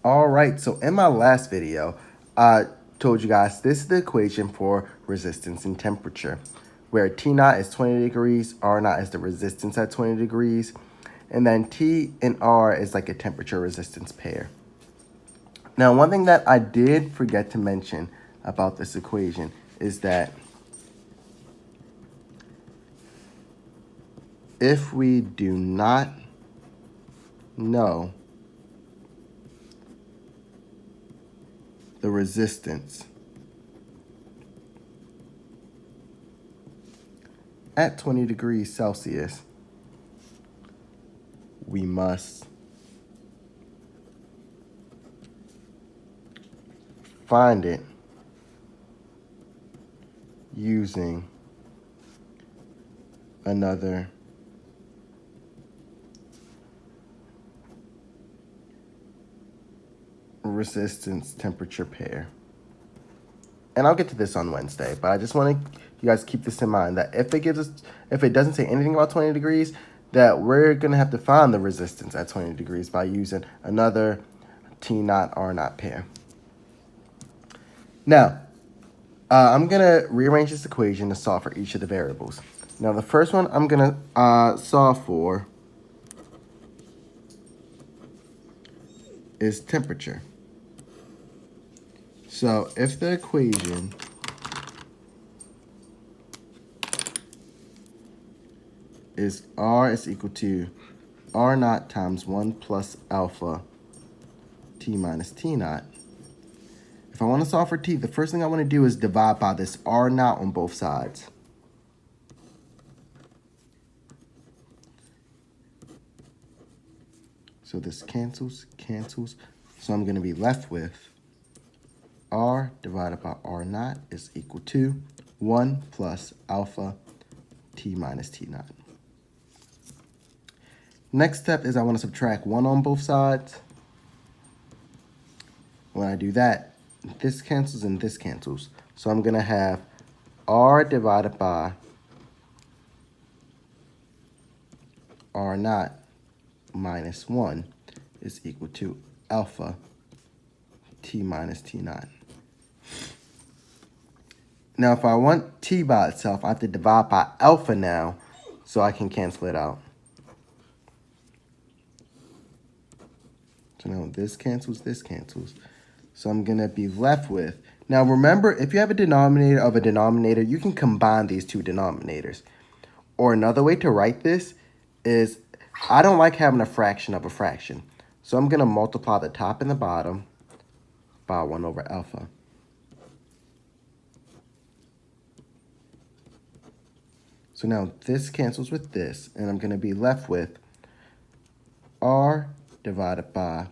All right, so in my last video, I told you guys this is the equation for resistance and temperature, where T naught is 20 degrees, R naught is the resistance at 20 degrees, and then T and R is like a temperature resistance pair. Now, one thing that I did forget to mention about this equation is that if we do not know the resistance at 20 degrees Celsius, we must find it using another resistance temperature pair. And I'll get to this on Wednesday, but I just want you guys to keep this in mind, that if it doesn't say anything about 20 degrees, that we're gonna have to find the resistance at 20 degrees by using another T naught R naught pair. Now, I'm gonna rearrange this equation to solve for each of the variables. Now, the first one I'm gonna solve for is temperature. So if the equation is R is equal to R naught times 1 plus alpha T minus T naught, if I want to solve for T, the first thing I want to do is divide by this R naught on both sides. So this cancels. So I'm going to be left with R divided by R naught is equal to 1 plus alpha T minus T naught. Next step is I want to subtract 1 on both sides. When I do that, this cancels and this cancels. So I'm going to have R divided by R naught minus 1 is equal to alpha T minus T naught. Now, if I want T by itself, I have to divide by alpha now so I can cancel it out. So now this cancels. So I'm going to be left with, now remember, if you have a denominator of a denominator, you can combine these two denominators. Or another way to write this is, I don't like having a fraction of a fraction. So I'm going to multiply the top and the bottom by 1 over alpha. So now this cancels with this, and I'm going to be left with R divided by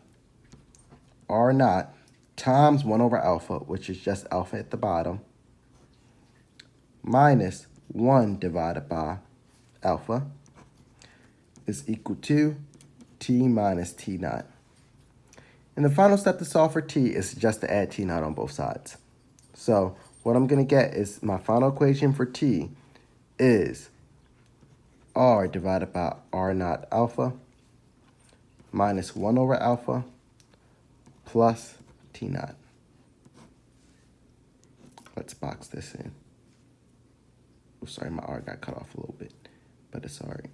R naught times 1 over alpha, which is just alpha at the bottom, minus 1 divided by alpha is equal to T minus T naught. And the final step to solve for T is just to add T naught on both sides. So what I'm going to get is my final equation for T is R divided by R naught alpha minus 1 over alpha plus T naught. Let's box this in. Oh, sorry, my R got cut off a little bit, but it's all right.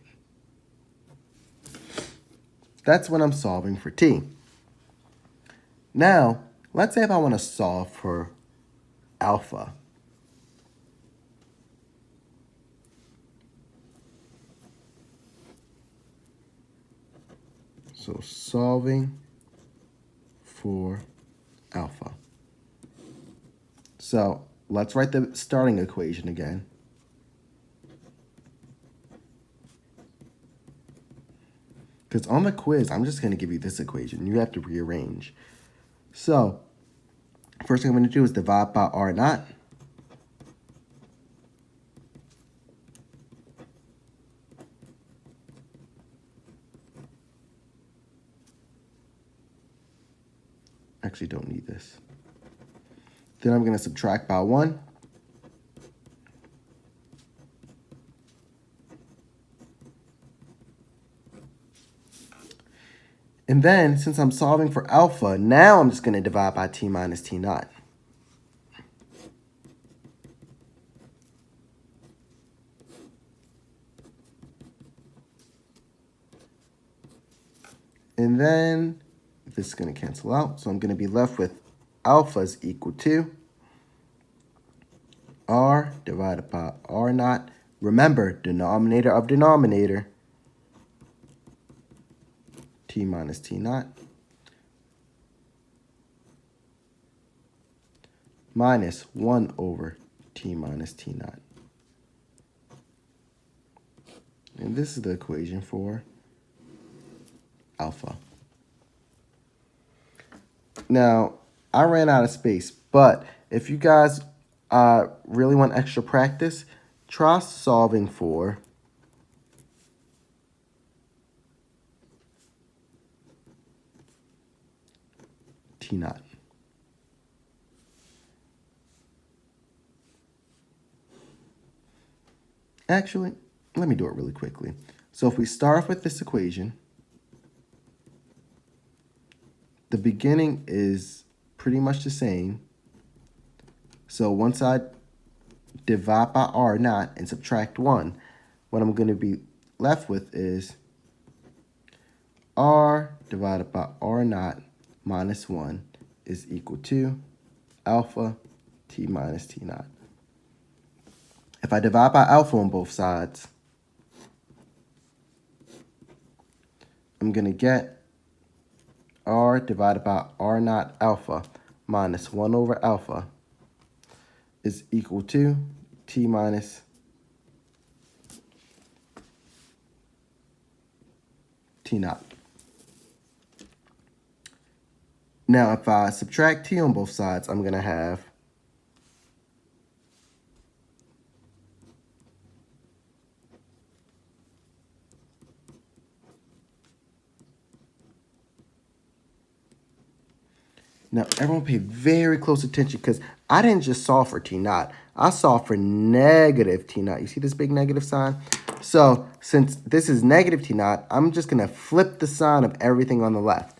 That's when I'm solving for T. Now, let's say if I want to solve for alpha. So solving for alpha. So let's write the starting equation again. Because on the quiz, I'm just going to give you this equation. You have to rearrange. So first thing I'm going to do is divide by R naught. Actually don't need this. Then I'm going to subtract by 1. And And then, since I'm solving for alpha, now I'm just going to divide by t minus t naught. And then this is going to cancel out. So I'm going to be left with alpha is equal to r divided by r naught. Remember, denominator of denominator, t minus t naught, minus 1 over t minus t naught. And this is the equation for alpha. Now, I ran out of space, but if you guys really want extra practice, try solving for t naught. Actually, let me do it really quickly. So if we start off with this equation, the beginning is pretty much the same. So once I divide by r naught and subtract 1, what I'm going to be left with is r divided by r naught minus 1 is equal to alpha t minus t naught. If I divide by alpha on both sides, I'm going to get r divided by r naught alpha minus 1 over alpha is equal to t minus t naught. Now, if I subtract t on both sides, I'm going to have Now, everyone pay very close attention because I didn't just solve for t naught. I solved for negative t naught. You see this big negative sign? So since this is negative t naught, I'm just going to flip the sign of everything on the left.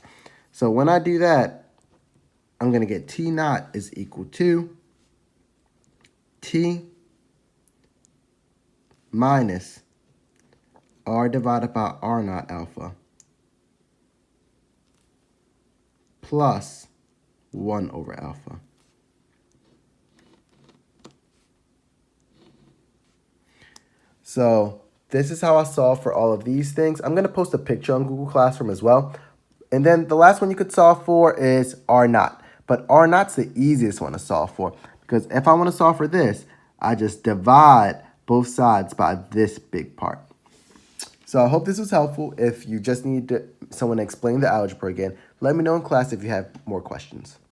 So when I do that, I'm going to get t naught is equal to t minus r divided by r naught alpha plus 1 over alpha. So this is how I solve for all of these things. I'm going to post a picture on Google Classroom as well. And then the last one you could solve for is R naught. But R naught's the easiest one to solve for, because if I want to solve for this, I just divide both sides by this big part. So I hope this was helpful. If you just need someone to explain the algebra again, let me know in class if you have more questions.